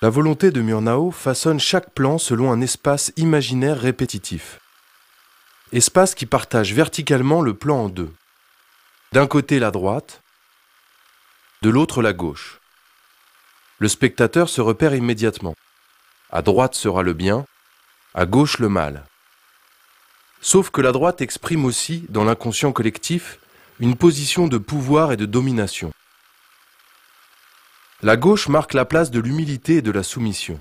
La volonté de Murnau façonne chaque plan selon un espace imaginaire répétitif. Espace qui partage verticalement le plan en deux. D'un côté la droite, de l'autre la gauche. Le spectateur se repère immédiatement. À droite sera le bien, à gauche le mal. Sauf que la droite exprime aussi, dans l'inconscient collectif, une position de pouvoir et de domination. La gauche marque la place de l'humilité et de la soumission.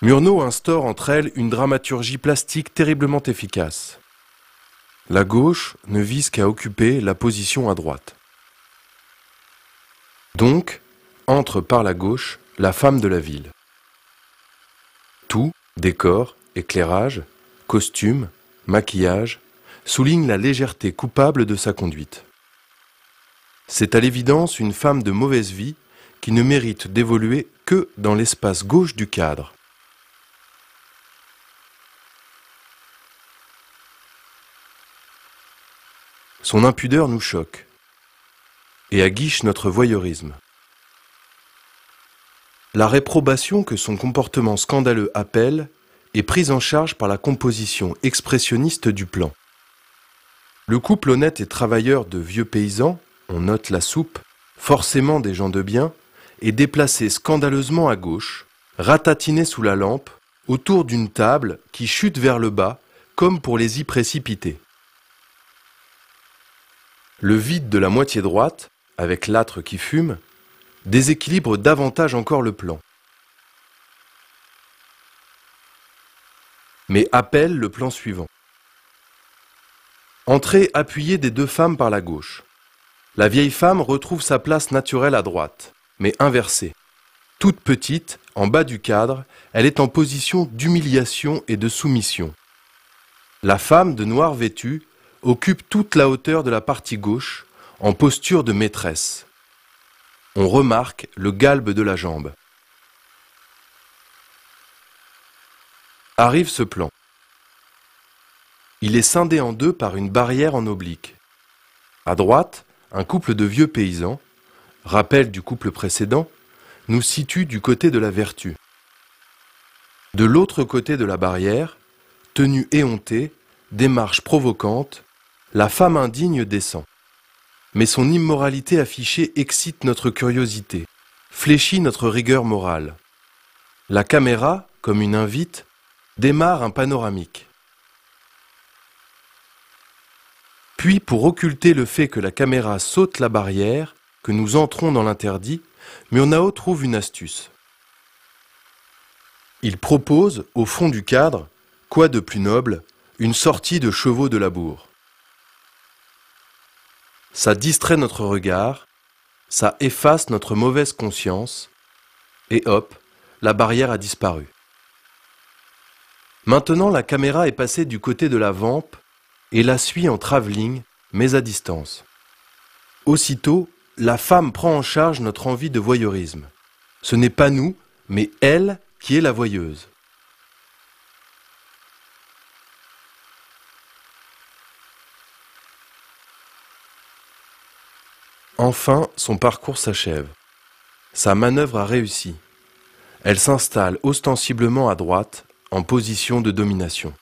Murnau instaure entre elles une dramaturgie plastique terriblement efficace. La gauche ne vise qu'à occuper la position à droite. Donc, entre par la gauche la femme de la ville. Tout, décor, éclairage, costume, maquillage, souligne la légèreté coupable de sa conduite. C'est à l'évidence une femme de mauvaise vie qui ne mérite d'évoluer que dans l'espace gauche du cadre. Son impudeur nous choque et aguiche notre voyeurisme. La réprobation que son comportement scandaleux appelle est prise en charge par la composition expressionniste du plan. Le couple honnête et travailleur de vieux paysans, on note la soupe, forcément des gens de bien, est déplacé scandaleusement à gauche, ratatiné sous la lampe, autour d'une table qui chute vers le bas, comme pour les y précipiter. Le vide de la moitié droite, avec l'âtre qui fume, déséquilibre davantage encore le plan. Mais appelle le plan suivant. Entrée appuyée des deux femmes par la gauche. La vieille femme retrouve sa place naturelle à droite, mais inversée. Toute petite, en bas du cadre, elle est en position d'humiliation et de soumission. La femme de noir vêtue occupe toute la hauteur de la partie gauche, en posture de maîtresse. On remarque le galbe de la jambe. Arrive ce plan. Il est scindé en deux par une barrière en oblique. À droite, un couple de vieux paysans, rappel du couple précédent, nous situe du côté de la vertu. De l'autre côté de la barrière, tenue éhontée, démarche provocante, la femme indigne descend. Mais son immoralité affichée excite notre curiosité, fléchit notre rigueur morale. La caméra, comme une invite, démarre un panoramique. Puis, pour occulter le fait que la caméra saute la barrière, que nous entrons dans l'interdit, Murnau trouve une astuce. Il propose, au fond du cadre, quoi de plus noble, une sortie de chevaux de labour. Ça distrait notre regard, ça efface notre mauvaise conscience, et hop, la barrière a disparu. Maintenant, la caméra est passée du côté de la vampe et la suit en travelling, mais à distance. Aussitôt, la femme prend en charge notre envie de voyeurisme. Ce n'est pas nous, mais elle qui est la voyeuse. Enfin, son parcours s'achève. Sa manœuvre a réussi. Elle s'installe ostensiblement à droite, en position de domination.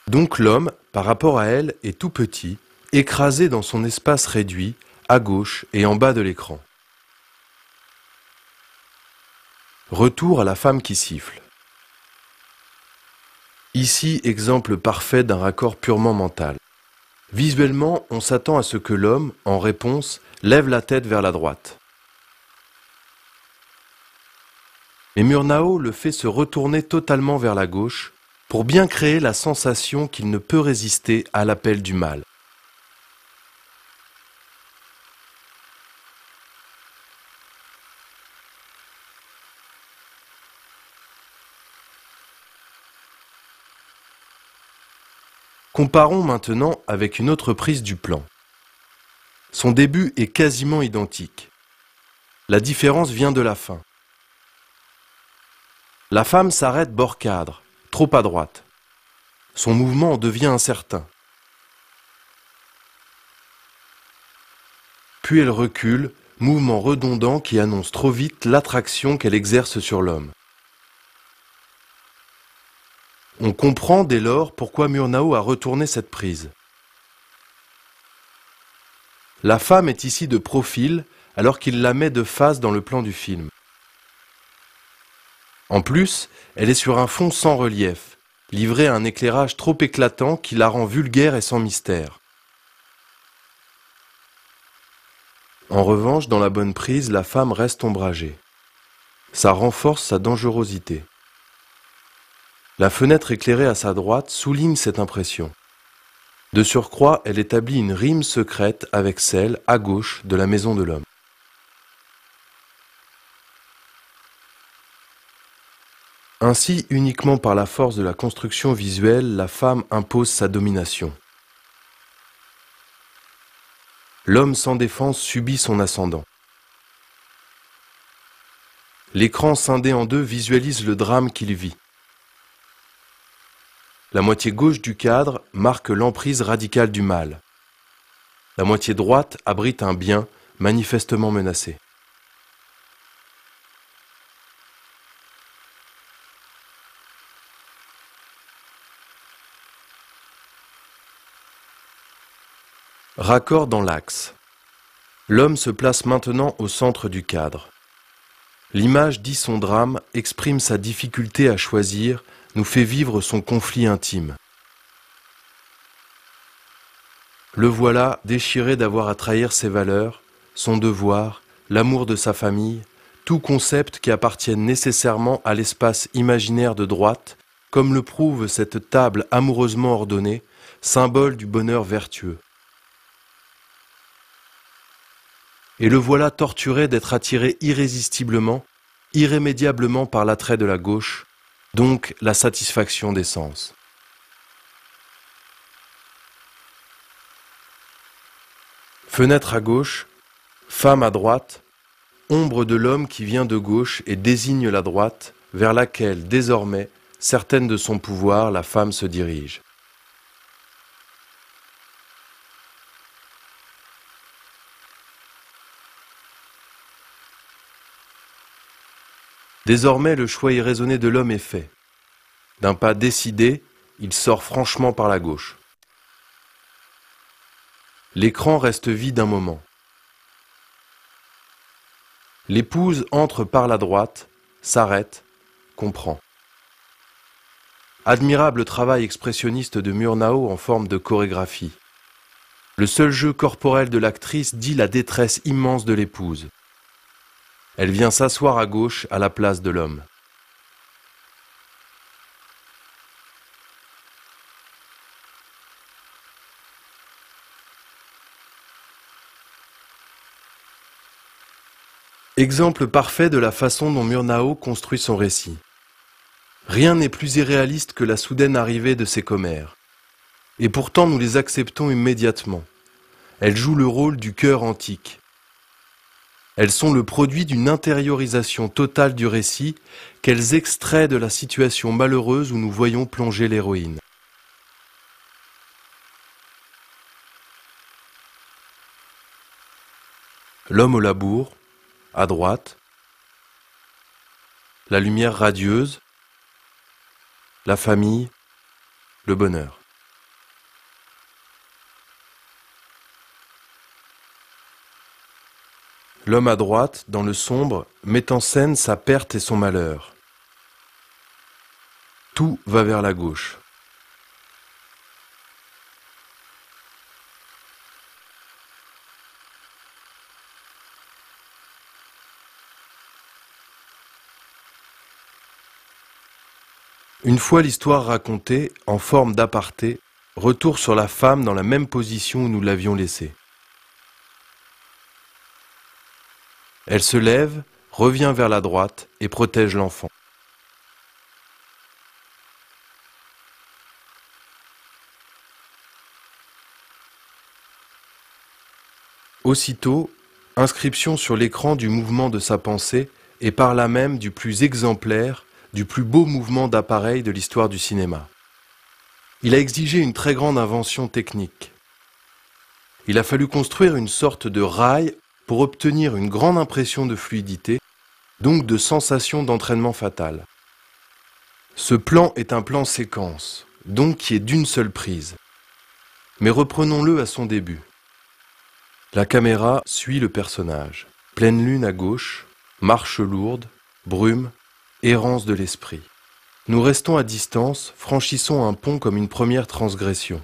Donc l'homme, par rapport à elle, est tout petit, écrasé dans son espace réduit, à gauche et en bas de l'écran. Retour à la femme qui siffle. Ici, exemple parfait d'un raccord purement mental. Visuellement, on s'attend à ce que l'homme, en réponse, lève la tête vers la droite. Mais Murnau le fait se retourner totalement vers la gauche pour bien créer la sensation qu'il ne peut résister à l'appel du mal. Comparons maintenant avec une autre prise du plan. Son début est quasiment identique. La différence vient de la fin. La femme s'arrête bord cadre, trop à droite. Son mouvement en devient incertain. Puis elle recule, mouvement redondant qui annonce trop vite l'attraction qu'elle exerce sur l'homme. On comprend dès lors pourquoi Murnau a retourné cette prise. La femme est ici de profil alors qu'il la met de face dans le plan du film. En plus, elle est sur un fond sans relief, livrée à un éclairage trop éclatant qui la rend vulgaire et sans mystère. En revanche, dans la bonne prise, la femme reste ombragée. Ça renforce sa dangerosité. La fenêtre éclairée à sa droite souligne cette impression. De surcroît, elle établit une rime secrète avec celle, à gauche, de la maison de l'homme. Ainsi, uniquement par la force de la construction visuelle, la femme impose sa domination. L'homme sans défense subit son ascendant. L'écran scindé en deux visualise le drame qu'il vit. La moitié gauche du cadre marque l'emprise radicale du mal. La moitié droite abrite un bien manifestement menacé. Raccord dans l'axe. L'homme se place maintenant au centre du cadre. L'image dit son drame, exprime sa difficulté à choisir, nous fait vivre son conflit intime. Le voilà déchiré d'avoir à trahir ses valeurs, son devoir, l'amour de sa famille, tout concept qui appartiennent nécessairement à l'espace imaginaire de droite, comme le prouve cette table amoureusement ordonnée, symbole du bonheur vertueux. Et le voilà torturé d'être attiré irrésistiblement, irrémédiablement par l'attrait de la gauche, donc la satisfaction des sens. Fenêtre à gauche, femme à droite, ombre de l'homme qui vient de gauche et désigne la droite, vers laquelle, désormais, certaine de son pouvoir, la femme se dirige. Désormais, le choix irraisonné de l'homme est fait. D'un pas décidé, il sort franchement par la gauche. L'écran reste vide un moment. L'épouse entre par la droite, s'arrête, comprend. Admirable travail expressionniste de Murnau en forme de chorégraphie. Le seul jeu corporel de l'actrice dit la détresse immense de l'épouse. Elle vient s'asseoir à gauche à la place de l'homme. Exemple parfait de la façon dont Murnau construit son récit. Rien n'est plus irréaliste que la soudaine arrivée de ces commères. Et pourtant nous les acceptons immédiatement. Elles jouent le rôle du cœur antique. Elles sont le produit d'une intériorisation totale du récit qu'elles extraient de la situation malheureuse où nous voyons plonger l'héroïne. L'homme au labour, à droite, la lumière radieuse, la famille, le bonheur. L'homme à droite, dans le sombre, met en scène sa perte et son malheur. Tout va vers la gauche. Une fois l'histoire racontée, en forme d'aparté, retour sur la femme dans la même position où nous l'avions laissée. Elle se lève, revient vers la droite et protège l'enfant. Aussitôt, inscription sur l'écran du mouvement de sa pensée et par là même du plus exemplaire, du plus beau mouvement d'appareil de l'histoire du cinéma. Il a exigé une très grande invention technique. Il a fallu construire une sorte de rail pour obtenir une grande impression de fluidité, donc de sensation d'entraînement fatal. Ce plan est un plan séquence, donc qui est d'une seule prise. Mais reprenons-le à son début. La caméra suit le personnage. Pleine lune à gauche, marche lourde, brume, errance de l'esprit. Nous restons à distance, franchissons un pont comme une première transgression.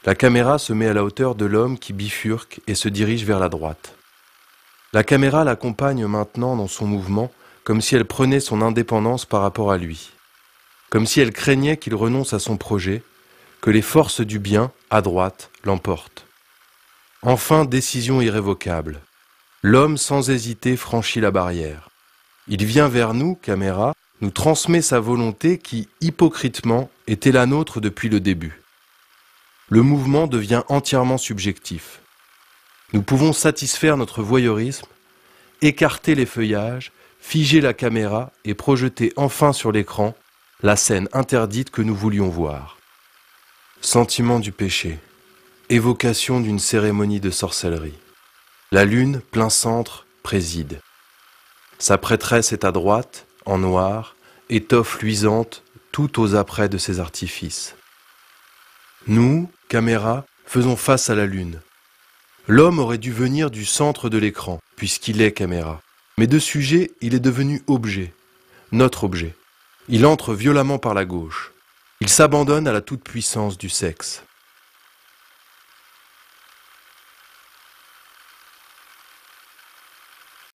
La caméra se met à la hauteur de l'homme qui bifurque et se dirige vers la droite. La caméra l'accompagne maintenant dans son mouvement, comme si elle prenait son indépendance par rapport à lui. Comme si elle craignait qu'il renonce à son projet, que les forces du bien, à droite, l'emportent. Enfin, décision irrévocable. L'homme sans hésiter franchit la barrière. Il vient vers nous, caméra, nous transmet sa volonté qui, hypocritement, était la nôtre depuis le début. Le mouvement devient entièrement subjectif. Nous pouvons satisfaire notre voyeurisme, écarter les feuillages, figer la caméra et projeter enfin sur l'écran la scène interdite que nous voulions voir. Sentiment du péché, évocation d'une cérémonie de sorcellerie. La lune, plein centre, préside. Sa prêtresse est à droite, en noir, étoffe luisante, tout aux apprêts de ses artifices. Nous, caméra, faisons face à la lune. L'homme aurait dû venir du centre de l'écran, puisqu'il est caméra. Mais de sujet, il est devenu objet, notre objet. Il entre violemment par la gauche. Il s'abandonne à la toute-puissance du sexe.